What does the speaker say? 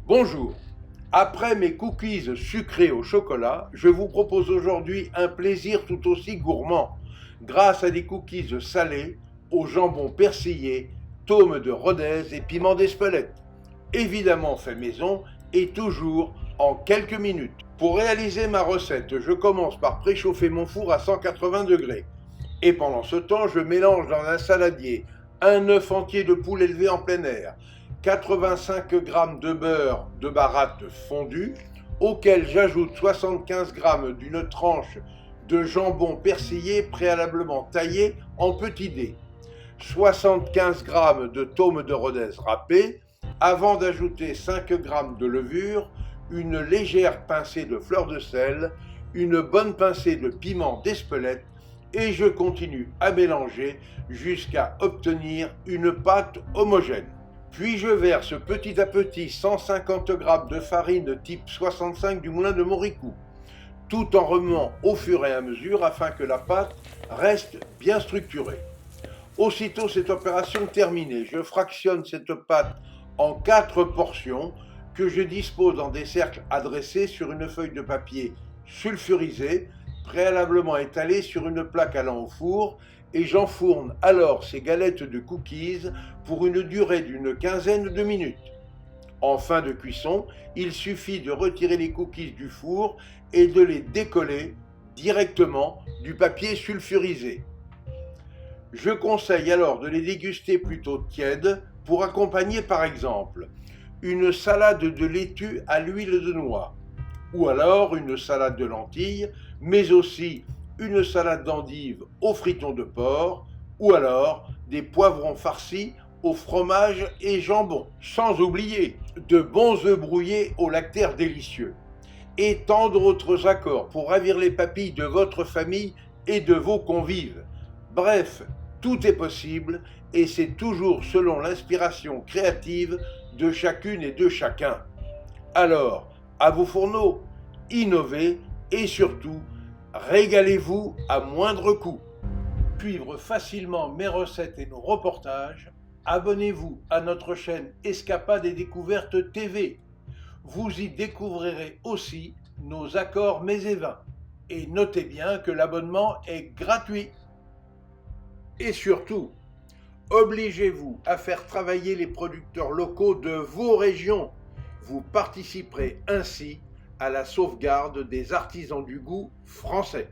Bonjour. Après mes cookies sucrés au chocolat, je vous propose aujourd'hui un plaisir tout aussi gourmand, grâce à des cookies salés au jambon persillé, tome de Rodez et piment d'Espelette. Évidemment fait maison et toujours en quelques minutes. Pour réaliser ma recette, je commence par préchauffer mon four à 180 degrés. Et pendant ce temps, je mélange dans un saladier un œuf entier de poule élevé en plein air, 85 g de beurre de baratte fondu, auquel j'ajoute 75 g d'une tranche de jambon persillé préalablement taillé en petits dés, 75 g de tome de Rodez râpé, avant d'ajouter 5 g de levure, une légère pincée de fleur de sel, une bonne pincée de piment d'Espelette, et je continue à mélanger jusqu'à obtenir une pâte homogène. Puis je verse petit à petit 150 g de farine type 65 du moulin de Moricou, tout en remuant au fur et à mesure afin que la pâte reste bien structurée. Aussitôt cette opération terminée, je fractionne cette pâte en 4 portions que je dispose dans des cercles adressés sur une feuille de papier sulfurisée, préalablement étalée sur une plaque allant au four, et j'enfourne alors ces galettes de cookies pour une durée d'une quinzaine de minutes. En fin de cuisson, il suffit de retirer les cookies du four et de les décoller directement du papier sulfurisé. Je conseille alors de les déguster plutôt tièdes pour accompagner par exemple une salade de laitue à l'huile de noix, ou alors une salade de lentilles, mais aussi une salade d'endives au friton de porc, ou alors des poivrons farcis au fromage et jambon, sans oublier de bons œufs brouillés au lactaire délicieux, et tant d'autres accords pour ravir les papilles de votre famille et de vos convives. Bref, tout est possible et c'est toujours selon l'inspiration créative de chacune et de chacun. Alors, à vos fourneaux, innovez et surtout, régalez-vous à moindre coût. Pour suivre facilement mes recettes et nos reportages, abonnez-vous à notre chaîne Escapades et Découvertes TV. Vous y découvrirez aussi nos accords mets et vins. Et notez bien que l'abonnement est gratuit. Et surtout, obligez-vous à faire travailler les producteurs locaux de vos régions. Vous participerez ainsi à la sauvegarde des artisans du goût français.